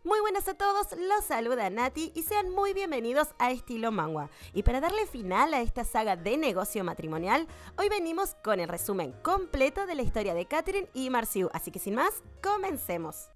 Muy buenas a todos, los saluda Nati y sean muy bienvenidos a Estilo Manhwa. Y para darle final a esta saga de negocio matrimonial, hoy venimos con el resumen completo de la historia de Katherine y Marciu. Así que sin más, comencemos.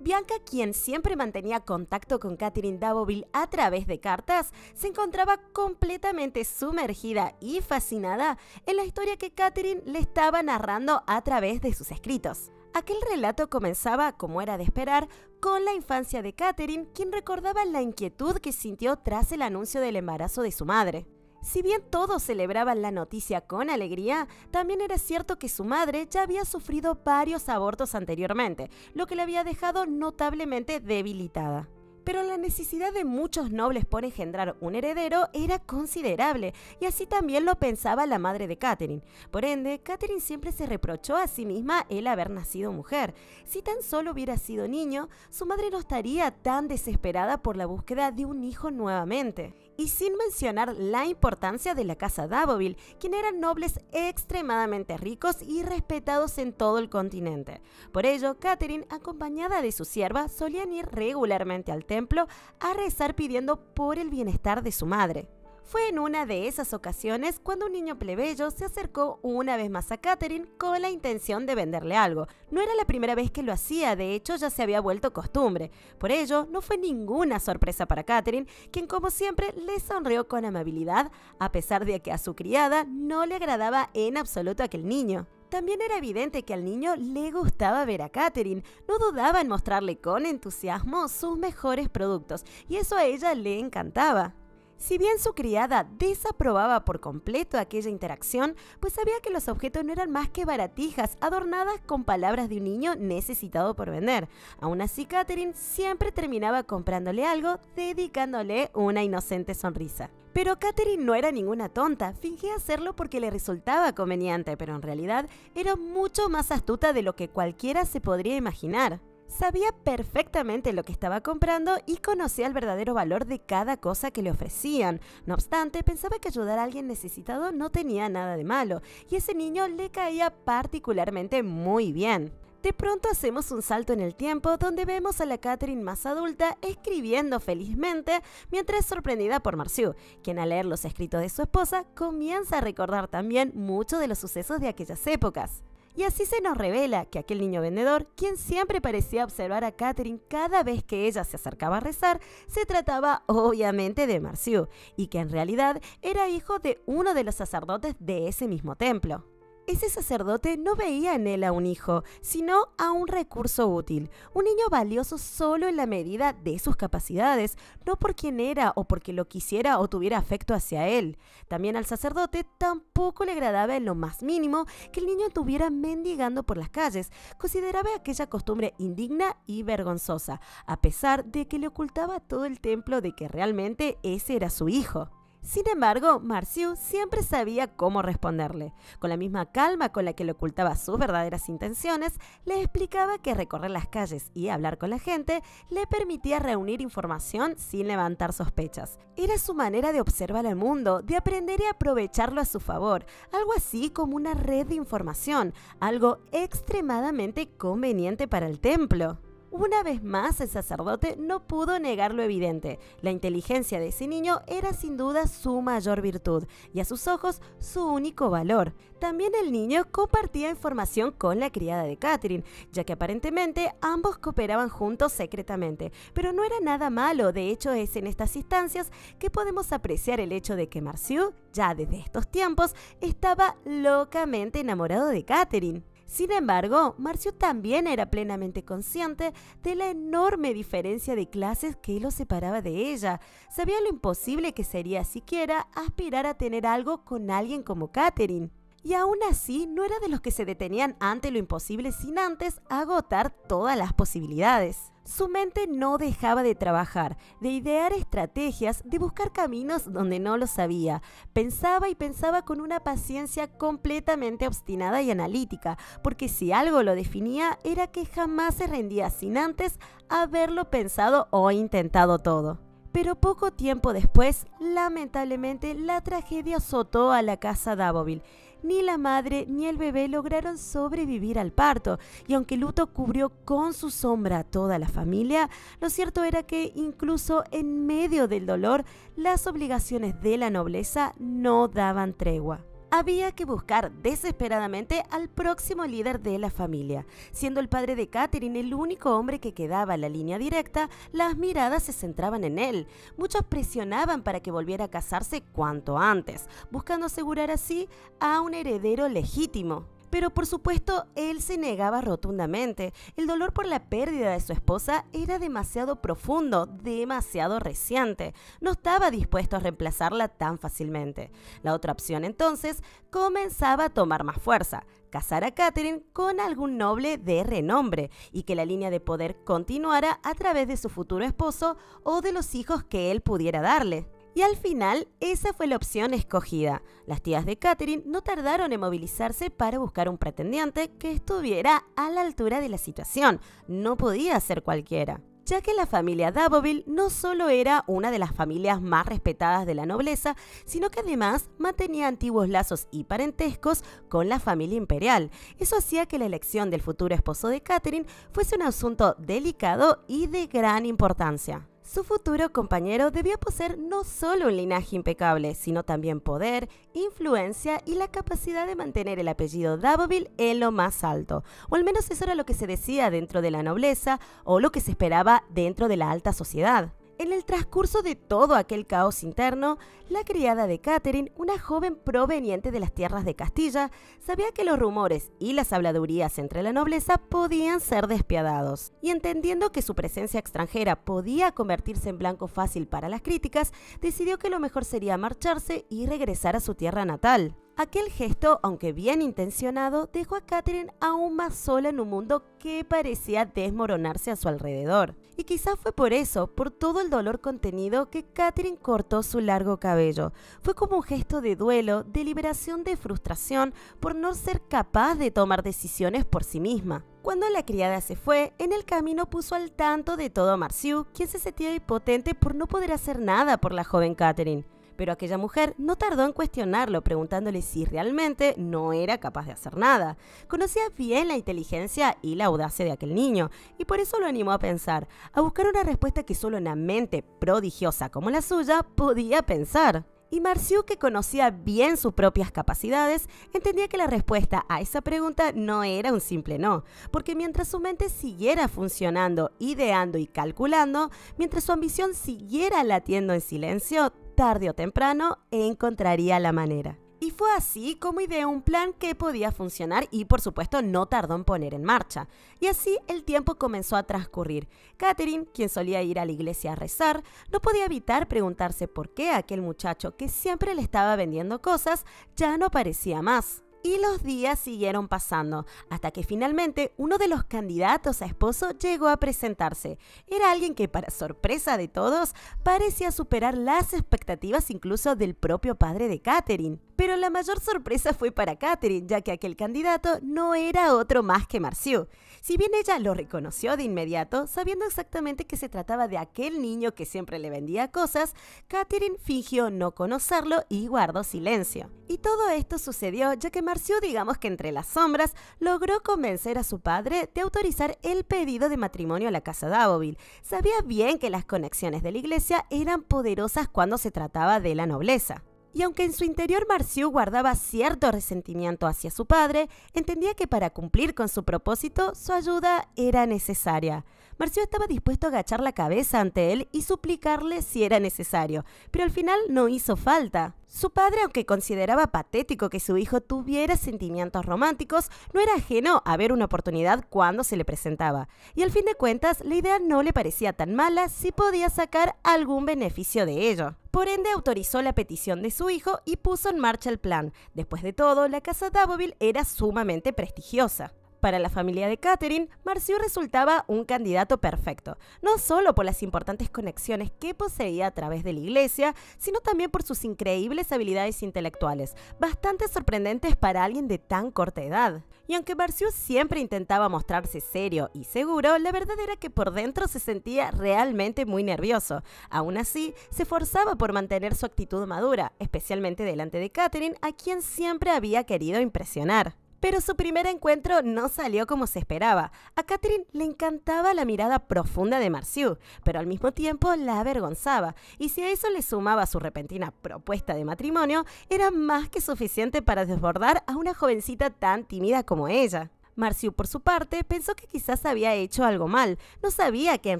Bianca, quien siempre mantenía contacto con Katherine Daboville a través de cartas, se encontraba completamente sumergida y fascinada en la historia que Katherine le estaba narrando a través de sus escritos. Aquel relato comenzaba, como era de esperar, con la infancia de Katherine, quien recordaba la inquietud que sintió tras el anuncio del embarazo de su madre. Si bien todos celebraban la noticia con alegría, también era cierto que su madre ya había sufrido varios abortos anteriormente, lo que la había dejado notablemente debilitada. Pero la necesidad de muchos nobles por engendrar un heredero era considerable, y así también lo pensaba la madre de Katherine. Por ende, Katherine siempre se reprochó a sí misma el haber nacido mujer. Si tan solo hubiera sido niño, su madre no estaría tan desesperada por la búsqueda de un hijo nuevamente. Y sin mencionar la importancia de la casa Daboville, quien eran nobles extremadamente ricos y respetados en todo el continente. Por ello, Katherine, acompañada de su sierva, solían ir regularmente al templo a rezar pidiendo por el bienestar de su madre. Fue en una de esas ocasiones cuando un niño plebeyo se acercó una vez más a Katherine con la intención de venderle algo. No era la primera vez que lo hacía, de hecho ya se había vuelto costumbre. Por ello, no fue ninguna sorpresa para Katherine, quien como siempre le sonrió con amabilidad, a pesar de que a su criada no le agradaba en absoluto aquel niño. También era evidente que al niño le gustaba ver a Katherine, no dudaba en mostrarle con entusiasmo sus mejores productos, y eso a ella le encantaba. Si bien su criada desaprobaba por completo aquella interacción, pues sabía que los objetos no eran más que baratijas adornadas con palabras de un niño necesitado por vender. Aún así, Katherine siempre terminaba comprándole algo, dedicándole una inocente sonrisa. Pero Katherine no era ninguna tonta, fingía hacerlo porque le resultaba conveniente, pero en realidad era mucho más astuta de lo que cualquiera se podría imaginar. Sabía perfectamente lo que estaba comprando y conocía el verdadero valor de cada cosa que le ofrecían. No obstante, pensaba que ayudar a alguien necesitado no tenía nada de malo, y ese niño le caía particularmente muy bien. De pronto hacemos un salto en el tiempo donde vemos a la Katherine más adulta escribiendo felizmente mientras es sorprendida por Marciu, quien al leer los escritos de su esposa comienza a recordar también muchos de los sucesos de aquellas épocas. Y así se nos revela que aquel niño vendedor, quien siempre parecía observar a Katherine cada vez que ella se acercaba a rezar, se trataba obviamente de Marciu, y que en realidad era hijo de uno de los sacerdotes de ese mismo templo. Ese sacerdote no veía en él a un hijo, sino a un recurso útil, un niño valioso solo en la medida de sus capacidades, no por quien era o porque lo quisiera o tuviera afecto hacia él. También al sacerdote tampoco le agradaba en lo más mínimo que el niño estuviera mendigando por las calles. Consideraba aquella costumbre indigna y vergonzosa, a pesar de que le ocultaba a todo el templo de que realmente ese era su hijo. Sin embargo, Marciu siempre sabía cómo responderle. Con la misma calma con la que le ocultaba sus verdaderas intenciones, le explicaba que recorrer las calles y hablar con la gente le permitía reunir información sin levantar sospechas. Era su manera de observar el mundo, de aprender y aprovecharlo a su favor, algo así como una red de información, algo extremadamente conveniente para el templo. Una vez más, el sacerdote no pudo negar lo evidente. La inteligencia de ese niño era sin duda su mayor virtud y a sus ojos su único valor. También el niño compartía información con la criada de Katherine, ya que aparentemente ambos cooperaban juntos secretamente. Pero no era nada malo, de hecho es en estas instancias que podemos apreciar el hecho de que Marciu, ya desde estos tiempos, estaba locamente enamorado de Katherine. Sin embargo, Marciu también era plenamente consciente de la enorme diferencia de clases que lo separaba de ella. Sabía lo imposible que sería siquiera aspirar a tener algo con alguien como Katherine. Y aún así, no era de los que se detenían ante lo imposible sin antes agotar todas las posibilidades. Su mente no dejaba de trabajar, de idear estrategias, de buscar caminos donde no lo sabía. Pensaba y pensaba con una paciencia completamente obstinada y analítica, porque si algo lo definía era que jamás se rendía sin antes haberlo pensado o intentado todo. Pero poco tiempo después, lamentablemente, la tragedia azotó a la casa Daboville. ni la madre ni el bebé lograron sobrevivir al parto, y aunque el luto cubrió con su sombra a toda la familia, lo cierto era que incluso en medio del dolor, las obligaciones de la nobleza no daban tregua. Había que buscar desesperadamente al próximo líder de la familia. Siendo el padre de Catherine el único hombre que quedaba en la línea directa, las miradas se centraban en él. Muchos presionaban para que volviera a casarse cuanto antes, buscando asegurar así a un heredero legítimo. Pero por supuesto, él se negaba rotundamente. El dolor por la pérdida de su esposa era demasiado profundo, demasiado reciente. No estaba dispuesto a reemplazarla tan fácilmente. La otra opción entonces comenzaba a tomar más fuerza: casar a Catherine con algún noble de renombre y que la línea de poder continuara a través de su futuro esposo o de los hijos que él pudiera darle. Y al final, esa fue la opción escogida. Las tías de Catherine no tardaron en movilizarse para buscar un pretendiente que estuviera a la altura de la situación. No podía ser cualquiera, ya que la familia Duboville no solo era una de las familias más respetadas de la nobleza, sino que además mantenía antiguos lazos y parentescos con la familia imperial. Eso hacía que la elección del futuro esposo de Catherine fuese un asunto delicado y de gran importancia. Su futuro compañero debía poseer no solo un linaje impecable, sino también poder, influencia y la capacidad de mantener el apellido Duboville en lo más alto. O al menos eso era lo que se decía dentro de la nobleza o lo que se esperaba dentro de la alta sociedad. En el transcurso de todo aquel caos interno, la criada de Catherine, una joven proveniente de las tierras de Castilla, sabía que los rumores y las habladurías entre la nobleza podían ser despiadados. Y entendiendo que su presencia extranjera podía convertirse en blanco fácil para las críticas, decidió que lo mejor sería marcharse y regresar a su tierra natal. Aquel gesto, aunque bien intencionado, dejó a Catherine aún más sola en un mundo que parecía desmoronarse a su alrededor. Y quizás fue por eso, por todo el dolor contenido, que Catherine cortó su largo cabello. Fue como un gesto de duelo, de liberación de frustración por no ser capaz de tomar decisiones por sí misma. Cuando la criada se fue, en el camino puso al tanto de todo a Marciu, quien se sentía impotente por no poder hacer nada por la joven Catherine. Pero aquella mujer no tardó en cuestionarlo, preguntándole si realmente no era capaz de hacer nada. Conocía bien la inteligencia y la audacia de aquel niño, y por eso lo animó a pensar, a buscar una respuesta que solo una mente prodigiosa como la suya podía pensar. Y Marciu, que conocía bien sus propias capacidades, entendía que la respuesta a esa pregunta no era un simple no, porque mientras su mente siguiera funcionando, ideando y calculando, mientras su ambición siguiera latiendo en silencio, tarde o temprano encontraría la manera. Y fue así como ideó un plan que podía funcionar y por supuesto no tardó en poner en marcha. Y así el tiempo comenzó a transcurrir. Catherine, quien solía ir a la iglesia a rezar, no podía evitar preguntarse por qué aquel muchacho que siempre le estaba vendiendo cosas ya no aparecía más. Y los días siguieron pasando, hasta que finalmente uno de los candidatos a esposo llegó a presentarse. Era alguien que, para sorpresa de todos, parecía superar las expectativas incluso del propio padre de Catherine. Pero la mayor sorpresa fue para Catherine, ya que aquel candidato no era otro más que Marciu. Si bien ella lo reconoció de inmediato, sabiendo exactamente que se trataba de aquel niño que siempre le vendía cosas, Catherine fingió no conocerlo y guardó silencio. Y todo esto sucedió ya que Marciu, digamos que entre las sombras, logró convencer a su padre de autorizar el pedido de matrimonio a la casa Duboville. Sabía bien que las conexiones de la iglesia eran poderosas cuando se trataba de la nobleza. Y aunque en su interior Marciu guardaba cierto resentimiento hacia su padre, entendía que para cumplir con su propósito, su ayuda era necesaria. Marciu estaba dispuesto a agachar la cabeza ante él y suplicarle si era necesario, pero al final no hizo falta. Su padre, aunque consideraba patético que su hijo tuviera sentimientos románticos, no era ajeno a ver una oportunidad cuando se le presentaba. Y al fin de cuentas, la idea no le parecía tan mala si podía sacar algún beneficio de ello. Por ende, autorizó la petición de su hijo y puso en marcha el plan. Después de todo, la casa Duboville era sumamente prestigiosa. Para la familia de Catherine, Marciu resultaba un candidato perfecto, no solo por las importantes conexiones que poseía a través de la iglesia, sino también por sus increíbles habilidades intelectuales, bastante sorprendentes para alguien de tan corta edad. Y aunque Marciu siempre intentaba mostrarse serio y seguro, la verdad era que por dentro se sentía realmente muy nervioso. Aún así, se esforzaba por mantener su actitud madura, especialmente delante de Catherine, a quien siempre había querido impresionar. Pero su primer encuentro no salió como se esperaba. A Catherine le encantaba la mirada profunda de Marciu, pero al mismo tiempo la avergonzaba. Y si a eso le sumaba su repentina propuesta de matrimonio, era más que suficiente para desbordar a una jovencita tan tímida como ella. Marciu, por su parte, pensó que quizás había hecho algo mal. No sabía que en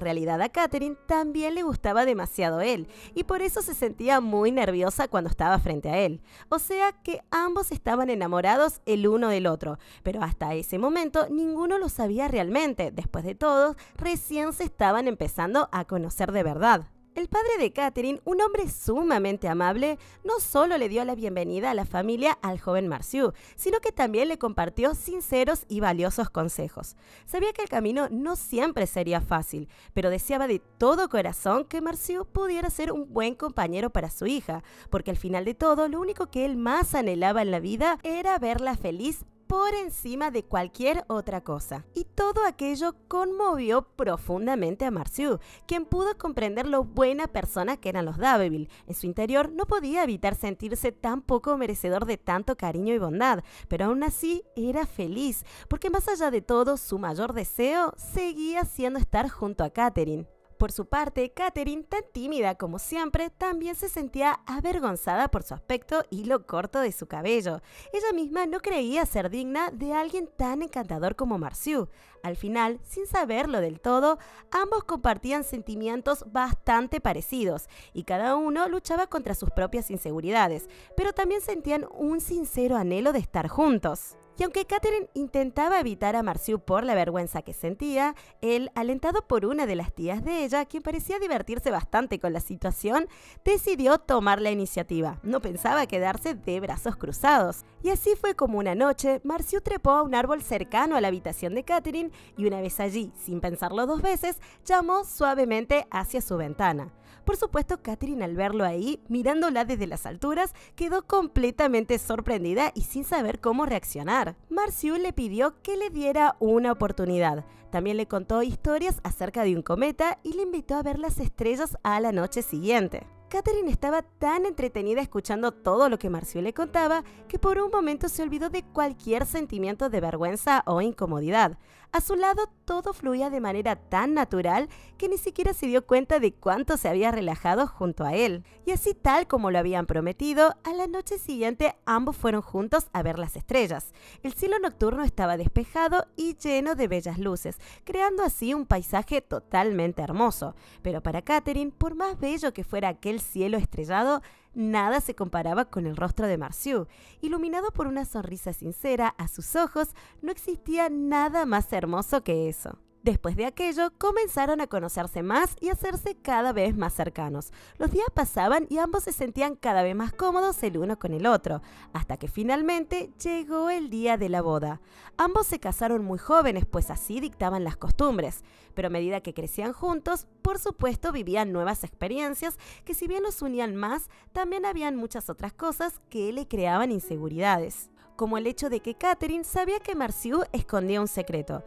realidad a Catherine también le gustaba demasiado él, y por eso se sentía muy nerviosa cuando estaba frente a él. O sea que ambos estaban enamorados el uno del otro, pero hasta ese momento ninguno lo sabía realmente. Después de todo, recién se estaban empezando a conocer de verdad. El padre de Catherine, un hombre sumamente amable, no solo le dio la bienvenida a la familia al joven Marciu, sino que también le compartió sinceros y valiosos consejos. Sabía que el camino no siempre sería fácil, pero deseaba de todo corazón que Marciu pudiera ser un buen compañero para su hija, porque al final de todo, lo único que él más anhelaba en la vida era verla feliz por encima de cualquier otra cosa. Y todo aquello conmovió profundamente a Marciu, quien pudo comprender lo buena persona que eran los Da'Veville. En su interior no podía evitar sentirse tan poco merecedor de tanto cariño y bondad, pero aún así era feliz, porque más allá de todo, su mayor deseo seguía siendo estar junto a Catherine. Por su parte, Catherine, tan tímida como siempre, también se sentía avergonzada por su aspecto y lo corto de su cabello. Ella misma no creía ser digna de alguien tan encantador como Marciu. Al final, sin saberlo del todo, ambos compartían sentimientos bastante parecidos y cada uno luchaba contra sus propias inseguridades, pero también sentían un sincero anhelo de estar juntos. Y aunque Catherine intentaba evitar a Marciu por la vergüenza que sentía, él, alentado por una de las tías de ella, quien parecía divertirse bastante con la situación, decidió tomar la iniciativa. No pensaba quedarse de brazos cruzados. Y así fue como una noche, Marciu trepó a un árbol cercano a la habitación de Catherine y una vez allí, sin pensarlo dos veces, llamó suavemente hacia su ventana. Por supuesto, Catherine, al verlo ahí, mirándola desde las alturas, quedó completamente sorprendida y sin saber cómo reaccionar. Marciu le pidió que le diera una oportunidad. También le contó historias acerca de un cometa y le invitó a ver las estrellas a la noche siguiente. Catherine estaba tan entretenida escuchando todo lo que Marciu le contaba que por un momento se olvidó de cualquier sentimiento de vergüenza o incomodidad. A su lado todo fluía de manera tan natural que ni siquiera se dio cuenta de cuánto se había relajado junto a él. Y así, tal como lo habían prometido, a la noche siguiente ambos fueron juntos a ver las estrellas. El cielo nocturno estaba despejado y lleno de bellas luces, creando así un paisaje totalmente hermoso. Pero para Catherine, por más bello que fuera aquel cielo estrellado, nada se comparaba con el rostro de Marciu. Iluminado por una sonrisa sincera, a sus ojos no existía nada más hermoso que eso. Después de aquello, comenzaron a conocerse más y a hacerse cada vez más cercanos. Los días pasaban y ambos se sentían cada vez más cómodos el uno con el otro, hasta que finalmente llegó el día de la boda. Ambos se casaron muy jóvenes, pues así dictaban las costumbres, pero a medida que crecían juntos, por supuesto vivían nuevas experiencias que, si bien los unían más, también habían muchas otras cosas que le creaban inseguridades. Como el hecho de que Catherine sabía que Marciu escondía un secreto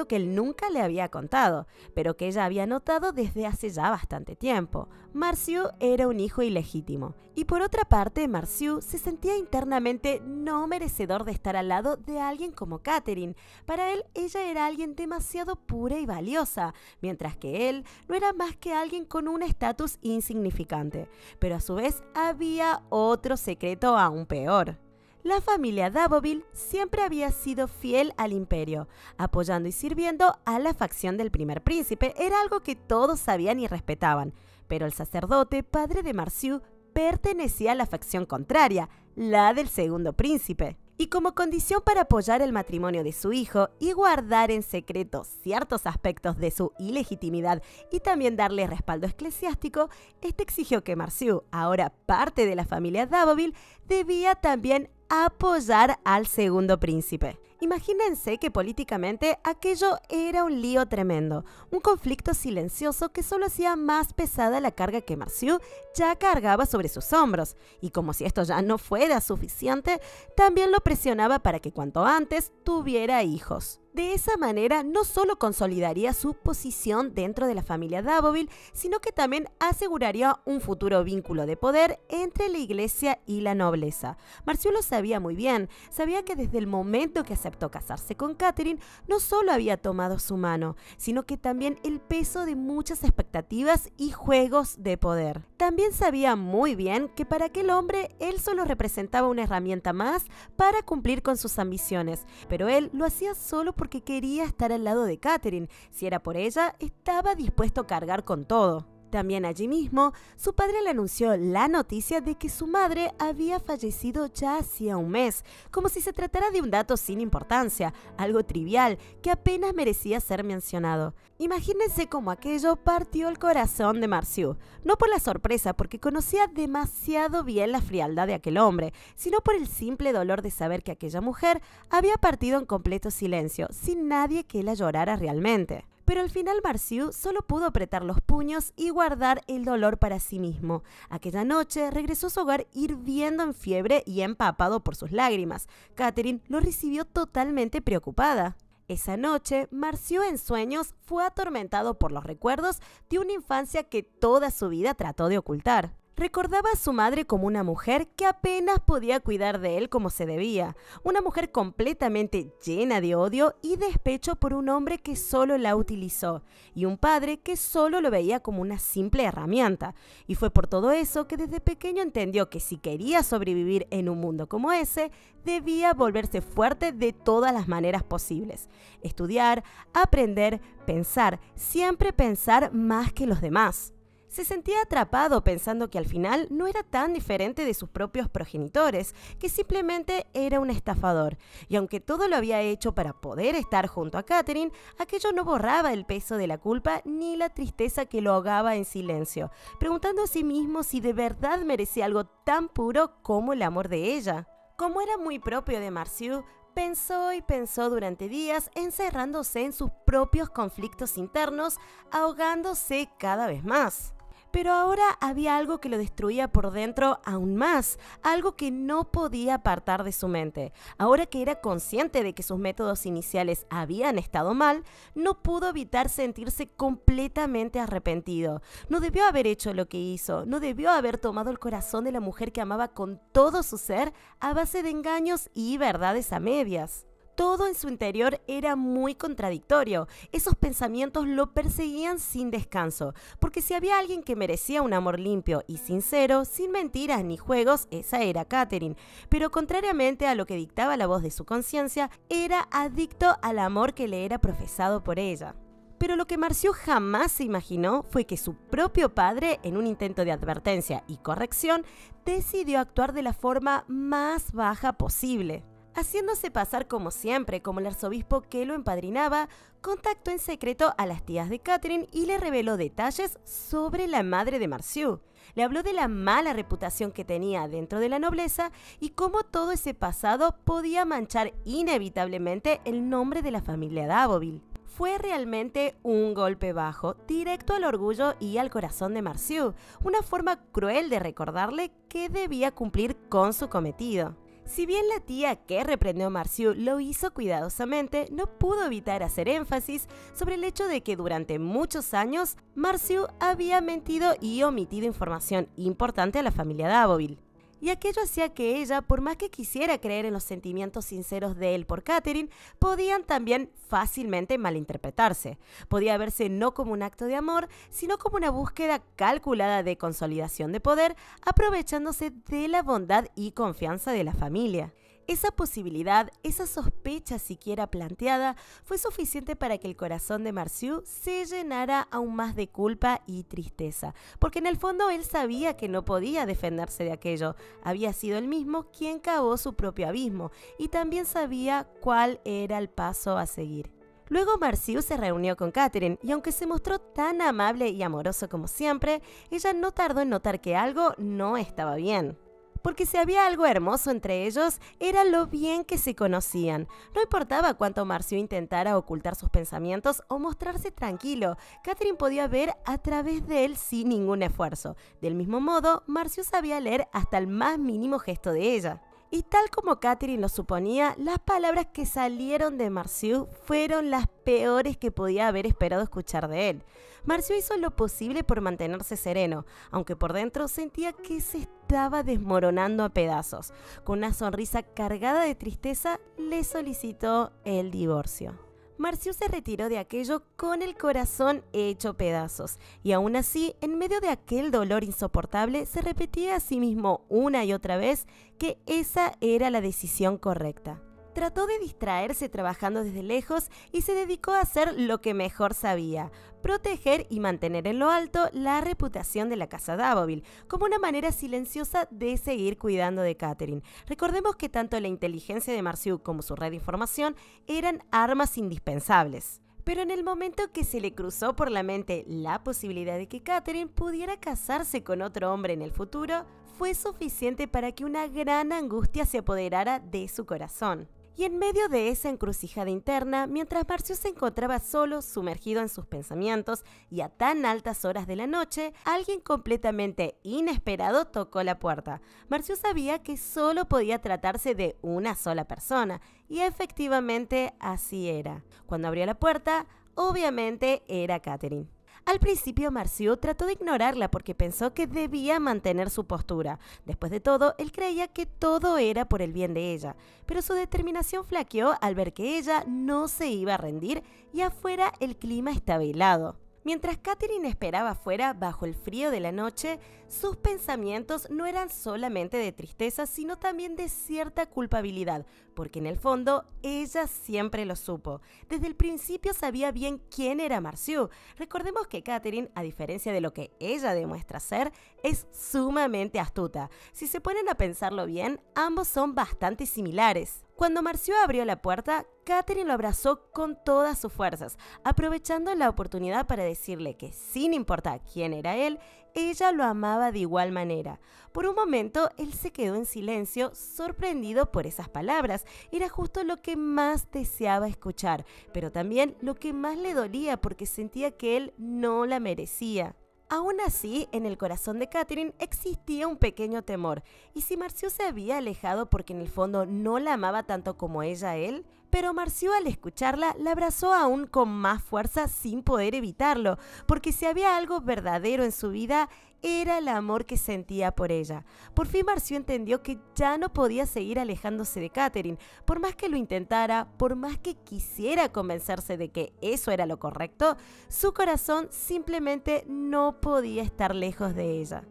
que él nunca le había contado, pero que ella había notado desde hace ya bastante tiempo. Marciu era un hijo ilegítimo, y por otra parte, Marciu se sentía internamente no merecedor de estar al lado de alguien como Catherine. Para él, ella era alguien demasiado pura y valiosa, mientras que él no era más que alguien con un estatus insignificante. Pero a su vez, había otro secreto aún peor. La familia Da'Voville siempre había sido fiel al imperio, apoyando y sirviendo a la facción del primer príncipe. Era algo que todos sabían y respetaban, pero el sacerdote, padre de Marciu, pertenecía a la facción contraria, la del segundo príncipe. Y como condición para apoyar el matrimonio de su hijo y guardar en secreto ciertos aspectos de su ilegitimidad y también darle respaldo eclesiástico, este exigió que Marciu, ahora parte de la familia Da'Voville, debía también apoyar al segundo príncipe. Imagínense que políticamente aquello era un lío tremendo, un conflicto silencioso que solo hacía más pesada la carga que Marciu ya cargaba sobre sus hombros, y como si esto ya no fuera suficiente, también lo presionaba para que cuanto antes tuviera hijos. De esa manera no solo consolidaría su posición dentro de la familia Dávovil, sino que también aseguraría un futuro vínculo de poder entre la iglesia y la nobleza. Marciu lo sabía muy bien, sabía que desde el momento que aceptó casarse con Catherine, no solo había tomado su mano, sino que también el peso de muchas expectativas y juegos de poder. También sabía muy bien que para aquel hombre él solo representaba una herramienta más para cumplir con sus ambiciones, pero él lo hacía solo porque quería estar al lado de Catherine. Si era por ella, estaba dispuesto a cargar con todo. También allí mismo, su padre le anunció la noticia de que su madre había fallecido ya hacía un mes, como si se tratara de un dato sin importancia, algo trivial que apenas merecía ser mencionado. Imagínense cómo aquello partió el corazón de Marciu, no por la sorpresa, porque conocía demasiado bien la frialdad de aquel hombre, sino por el simple dolor de saber que aquella mujer había partido en completo silencio, sin nadie que la llorara realmente. Pero al final Marciu solo pudo apretar los puños y guardar el dolor para sí mismo. Aquella noche regresó a su hogar hirviendo en fiebre y empapado por sus lágrimas. Catherine lo recibió totalmente preocupada. Esa noche, Marciu en sueños fue atormentado por los recuerdos de una infancia que toda su vida trató de ocultar. Recordaba a su madre como una mujer que apenas podía cuidar de él como se debía, una mujer completamente llena de odio y despecho por un hombre que solo la utilizó, y un padre que solo lo veía como una simple herramienta. Y fue por todo eso que desde pequeño entendió que si quería sobrevivir en un mundo como ese, debía volverse fuerte de todas las maneras posibles. Estudiar, aprender, pensar, siempre pensar más que los demás. Se sentía atrapado pensando que al final no era tan diferente de sus propios progenitores, que simplemente era un estafador. Y aunque todo lo había hecho para poder estar junto a Catherine, aquello no borraba el peso de la culpa ni la tristeza que lo ahogaba en silencio, preguntando a sí mismo si de verdad merecía algo tan puro como el amor de ella. Como era muy propio de Marciu, pensó y pensó durante días, encerrándose en sus propios conflictos internos, ahogándose cada vez más. Pero ahora había algo que lo destruía por dentro aún más, algo que no podía apartar de su mente. Ahora que era consciente de que sus métodos iniciales habían estado mal, no pudo evitar sentirse completamente arrepentido. No debió haber hecho lo que hizo, no debió haber tomado el corazón de la mujer que amaba con todo su ser a base de engaños y verdades a medias. Todo en su interior era muy contradictorio. Esos pensamientos lo perseguían sin descanso, porque si había alguien que merecía un amor limpio y sincero, sin mentiras ni juegos, esa era Catherine. Pero contrariamente a lo que dictaba la voz de su conciencia, era adicto al amor que le era profesado por ella. Pero lo que Marciu jamás se imaginó fue que su propio padre, en un intento de advertencia y corrección, decidió actuar de la forma más baja posible. Haciéndose pasar como siempre, como el arzobispo que lo empadrinaba, contactó en secreto a las tías de Catherine y le reveló detalles sobre la madre de Marciu. Le habló de la mala reputación que tenía dentro de la nobleza y cómo todo ese pasado podía manchar inevitablemente el nombre de la familia Dávovil. Fue realmente un golpe bajo, directo al orgullo y al corazón de Marciu, una forma cruel de recordarle que debía cumplir con su cometido. Si bien la tía que reprendió a Marciu lo hizo cuidadosamente, no pudo evitar hacer énfasis sobre el hecho de que durante muchos años Marciu había mentido y omitido información importante a la familia Dávovil. Y aquello hacía que ella, por más que quisiera creer en los sentimientos sinceros de él por Catherine, podían también fácilmente malinterpretarse. Podía verse no como un acto de amor, sino como una búsqueda calculada de consolidación de poder, aprovechándose de la bondad y confianza de la familia. Esa posibilidad, esa sospecha siquiera planteada, fue suficiente para que el corazón de Marciu se llenara aún más de culpa y tristeza, porque en el fondo él sabía que no podía defenderse de aquello. Había sido él mismo quien cavó su propio abismo y también sabía cuál era el paso a seguir. Luego Marciu se reunió con Catherine y aunque se mostró tan amable y amoroso como siempre, ella no tardó en notar que algo no estaba bien. Porque si había algo hermoso entre ellos, era lo bien que se conocían. No importaba cuánto Marcio intentara ocultar sus pensamientos o mostrarse tranquilo, Catherine podía ver a través de él sin ningún esfuerzo. Del mismo modo, Marcio sabía leer hasta el más mínimo gesto de ella. Y tal como Catherine lo suponía, las palabras que salieron de Marcio fueron las peores que podía haber esperado escuchar de él. Marcio hizo lo posible por mantenerse sereno, aunque por dentro sentía que se estaba desmoronando a pedazos. Con una sonrisa cargada de tristeza, le solicitó el divorcio. Marcio se retiró de aquello con el corazón hecho pedazos, y aún así, en medio de aquel dolor insoportable, se repetía a sí mismo una y otra vez que esa era la decisión correcta. Trató de distraerse trabajando desde lejos y se dedicó a hacer lo que mejor sabía: proteger y mantener en lo alto la reputación de la casa Da'Voville, como una manera silenciosa de seguir cuidando de Catherine. Recordemos que tanto la inteligencia de Marcio como su red de información eran armas indispensables. Pero en el momento que se le cruzó por la mente la posibilidad de que Catherine pudiera casarse con otro hombre en el futuro, fue suficiente para que una gran angustia se apoderara de su corazón. Y en medio de esa encrucijada interna, mientras Marcio se encontraba solo, sumergido en sus pensamientos y a tan altas horas de la noche, alguien completamente inesperado tocó la puerta. Marcio sabía que solo podía tratarse de una sola persona, y efectivamente así era. Cuando abrió la puerta, obviamente era Catherine. Al principio Marcio trató de ignorarla porque pensó que debía mantener su postura. Después de todo, él creía que todo era por el bien de ella, pero su determinación flaqueó al ver que ella no se iba a rendir y afuera el clima estaba helado. Mientras Catherine esperaba afuera, bajo el frío de la noche, sus pensamientos no eran solamente de tristeza, sino también de cierta culpabilidad, porque en el fondo ella siempre lo supo. Desde el principio sabía bien quién era Marcio. Recordemos que Catherine, a diferencia de lo que ella demuestra ser, es sumamente astuta. Si se ponen a pensarlo bien, ambos son bastante similares. Cuando Marcio abrió la puerta, Catherine lo abrazó con todas sus fuerzas, aprovechando la oportunidad para decirle que, sin importar quién era él, ella lo amaba de igual manera. Por un momento, él se quedó en silencio, sorprendido por esas palabras. Era justo lo que más deseaba escuchar, pero también lo que más le dolía porque sentía que él no la merecía. Aún así, en el corazón de Catherine existía un pequeño temor. ¿Y si Marcio se había alejado porque en el fondo no la amaba tanto como ella a él? Pero Marcio, al escucharla, la abrazó aún con más fuerza sin poder evitarlo, porque si había algo verdadero en su vida, era el amor que sentía por ella. Por fin Marcio entendió que ya no podía seguir alejándose de Catherine. Por más que lo intentara, por más que quisiera convencerse de que eso era lo correcto, su corazón simplemente no podía estar lejos de ella.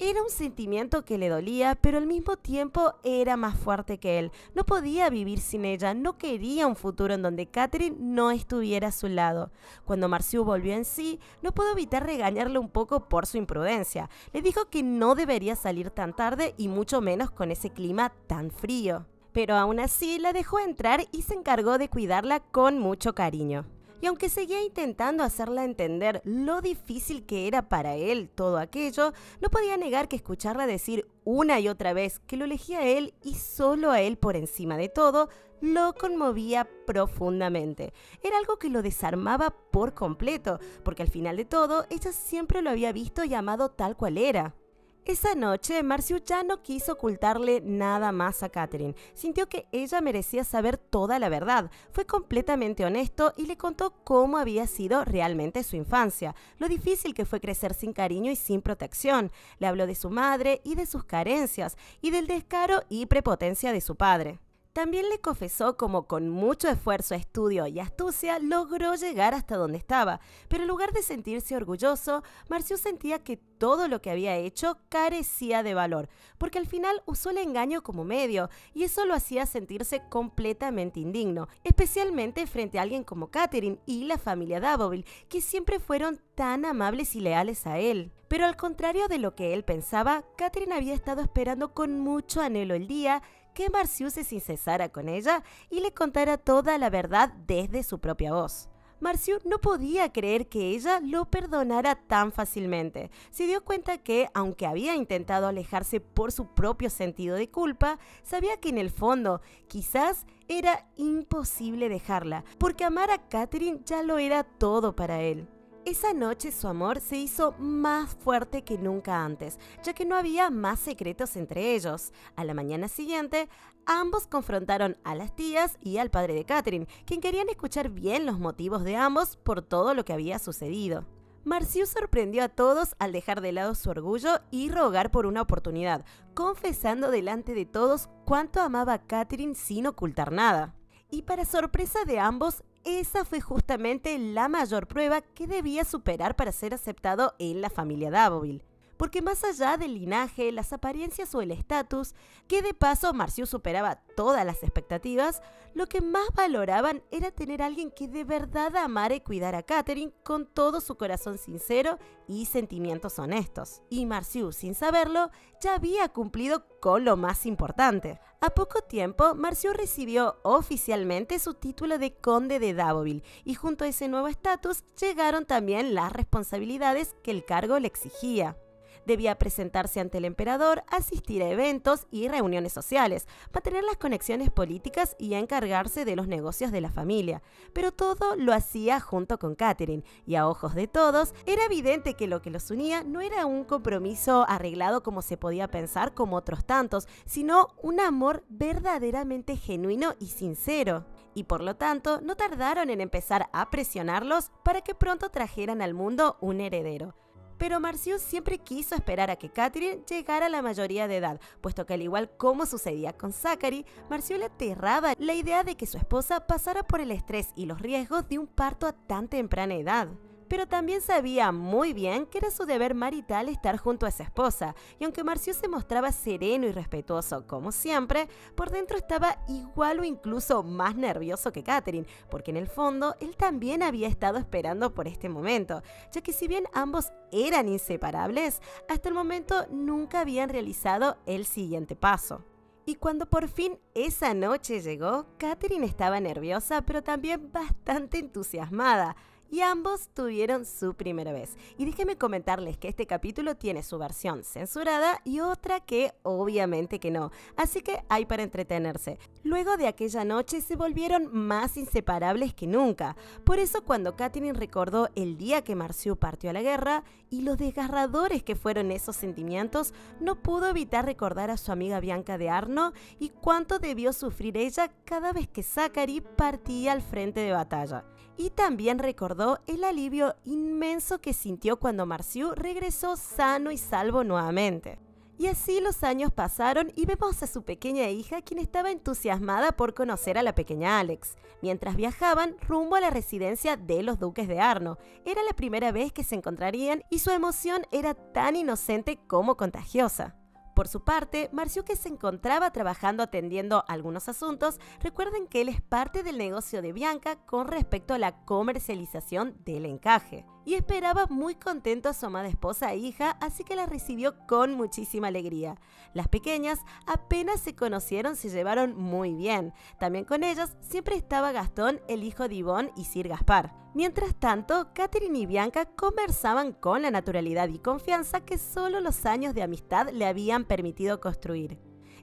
Era un sentimiento que le dolía, pero al mismo tiempo era más fuerte que él. No podía vivir sin ella, no quería un futuro en donde Catherine no estuviera a su lado. Cuando Marcio volvió en sí, no pudo evitar regañarle un poco por su imprudencia. Le dijo que no debería salir tan tarde y mucho menos con ese clima tan frío. Pero aún así la dejó entrar y se encargó de cuidarla con mucho cariño. Y aunque seguía intentando hacerla entender lo difícil que era para él todo aquello, no podía negar que escucharla decir una y otra vez que lo elegía a él y solo a él por encima de todo, lo conmovía profundamente. Era algo que lo desarmaba por completo, porque al final de todo, ella siempre lo había visto y amado tal cual era. Esa noche, Marcio ya no quiso ocultarle nada más a Catherine. Sintió que ella merecía saber toda la verdad. Fue completamente honesto y le contó cómo había sido realmente su infancia, lo difícil que fue crecer sin cariño y sin protección. Le habló de su madre y de sus carencias, y del descaro y prepotencia de su padre. También le confesó cómo con mucho esfuerzo, estudio y astucia logró llegar hasta donde estaba, pero en lugar de sentirse orgulloso, Marcio sentía que todo lo que había hecho carecía de valor, porque al final usó el engaño como medio, y eso lo hacía sentirse completamente indigno, especialmente frente a alguien como Catherine y la familia Da'Voville, que siempre fueron tan amables y leales a él. Pero al contrario de lo que él pensaba, Catherine había estado esperando con mucho anhelo el día que Marcio se sincerara con ella y le contara toda la verdad desde su propia voz. Marciu no podía creer que ella lo perdonara tan fácilmente. Se dio cuenta que, aunque había intentado alejarse por su propio sentido de culpa, sabía que en el fondo quizás era imposible dejarla, porque amar a Catherine ya lo era todo para él. Esa noche su amor se hizo más fuerte que nunca antes, ya que no había más secretos entre ellos. A la mañana siguiente, ambos confrontaron a las tías y al padre de Catherine, quien querían escuchar bien los motivos de ambos por todo lo que había sucedido. Marciu sorprendió a todos al dejar de lado su orgullo y rogar por una oportunidad, confesando delante de todos cuánto amaba a Catherine sin ocultar nada. Y para sorpresa de ambos, esa fue justamente la mayor prueba que debía superar para ser aceptado en la familia Da'Voville. Porque más allá del linaje, las apariencias o el estatus, que de paso Marciu superaba todas las expectativas, lo que más valoraban era tener a alguien que de verdad amara y cuidara a Catherine con todo su corazón sincero y sentimientos honestos. Y Marciu, sin saberlo, ya había cumplido con lo más importante. A poco tiempo, Marciu recibió oficialmente su título de conde de Da'Voville y junto a ese nuevo estatus llegaron también las responsabilidades que el cargo le exigía. Debía presentarse ante el emperador, asistir a eventos y reuniones sociales, mantener las conexiones políticas y encargarse de los negocios de la familia. Pero todo lo hacía junto con Catherine, y a ojos de todos, era evidente que lo que los unía no era un compromiso arreglado como se podía pensar como otros tantos, sino un amor verdaderamente genuino y sincero. Y por lo tanto, no tardaron en empezar a presionarlos para que pronto trajeran al mundo un heredero. Pero Marciu siempre quiso esperar a que Catherine llegara a la mayoría de edad, puesto que al igual como sucedía con Zachary, Marciu le aterraba la idea de que su esposa pasara por el estrés y los riesgos de un parto a tan temprana edad. Pero también sabía muy bien que era su deber marital estar junto a esa esposa, y aunque Marciu se mostraba sereno y respetuoso como siempre, por dentro estaba igual o incluso más nervioso que Catherine, porque en el fondo él también había estado esperando por este momento, ya que si bien ambos eran inseparables, hasta el momento nunca habían realizado el siguiente paso. Y cuando por fin esa noche llegó, Catherine estaba nerviosa, pero también bastante entusiasmada. Y ambos tuvieron su primera vez. Y déjenme comentarles que este capítulo tiene su versión censurada y otra que obviamente que no. Así que hay para entretenerse. Luego de aquella noche se volvieron más inseparables que nunca. Por eso cuando Catherine recordó el día que Marciu partió a la guerra y lo desgarradores que fueron esos sentimientos, no pudo evitar recordar a su amiga Bianca de Arno y cuánto debió sufrir ella cada vez que Zachary partía al frente de batalla. Y también recordó el alivio inmenso que sintió cuando Marciu regresó sano y salvo nuevamente. Y así los años pasaron y vemos a su pequeña hija, quien estaba entusiasmada por conocer a la pequeña Alex. Mientras viajaban rumbo a la residencia de los duques de Arno. Era la primera vez que se encontrarían y su emoción era tan inocente como contagiosa. Por su parte, Marciu, que se encontraba trabajando atendiendo algunos asuntos, recuerden que él es parte del negocio de Bianca con respecto a la comercialización del encaje. Y esperaba muy contento a su amada esposa e hija, así que la recibió con muchísima alegría. Las pequeñas apenas se conocieron, se llevaron muy bien. También con ellas siempre estaba Gastón, el hijo de Yvonne y Sir Gaspar. Mientras tanto, Catherine y Bianca conversaban con la naturalidad y confianza que solo los años de amistad le habían permitido construir.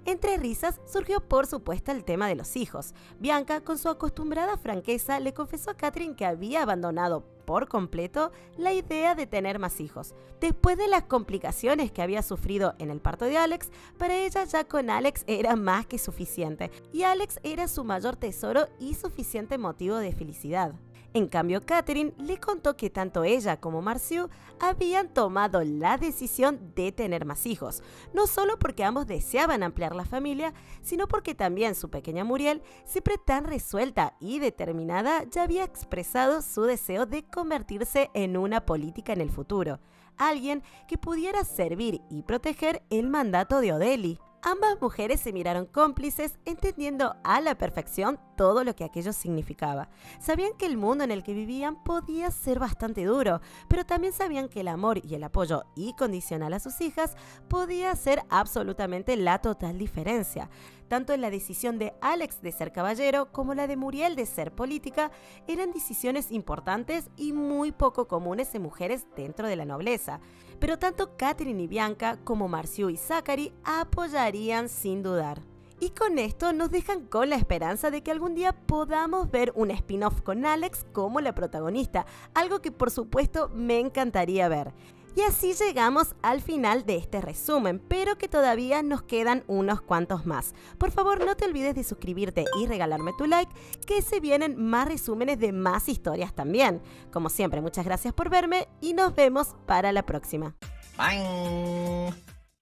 Entre risas surgió por supuesto el tema de los hijos. Bianca, con su acostumbrada franqueza, le confesó a Catherine que había abandonado por completo la idea de tener más hijos. Después de las complicaciones que había sufrido en el parto de Alex, para ella ya con Alex era más que suficiente, y Alex era su mayor tesoro y suficiente motivo de felicidad. En cambio, Catherine le contó que tanto ella como Marciu habían tomado la decisión de tener más hijos, no solo porque ambos deseaban ampliar la familia, sino porque también su pequeña Muriel, siempre tan resuelta y determinada, ya había expresado su deseo de convertirse en una política en el futuro, alguien que pudiera servir y proteger el mandato de Odeli. Ambas mujeres se miraron cómplices, entendiendo a la perfección todo lo que aquello significaba. Sabían que el mundo en el que vivían podía ser bastante duro, pero también sabían que el amor y el apoyo incondicional a sus hijas podía hacer absolutamente la total diferencia. Tanto la decisión de Alex de ser caballero como la de Muriel de ser política eran decisiones importantes y muy poco comunes en mujeres dentro de la nobleza. Pero tanto Catherine y Bianca como Marciu y Zachary apoyarían sin dudar. Y con esto nos dejan con la esperanza de que algún día podamos ver un spin-off con Alex como la protagonista, algo que por supuesto me encantaría ver. Y así llegamos al final de este resumen, pero que todavía nos quedan unos cuantos más. Por favor, no te olvides de suscribirte y regalarme tu like, que se vienen más resúmenes de más historias también. Como siempre, muchas gracias por verme y nos vemos para la próxima. Bye.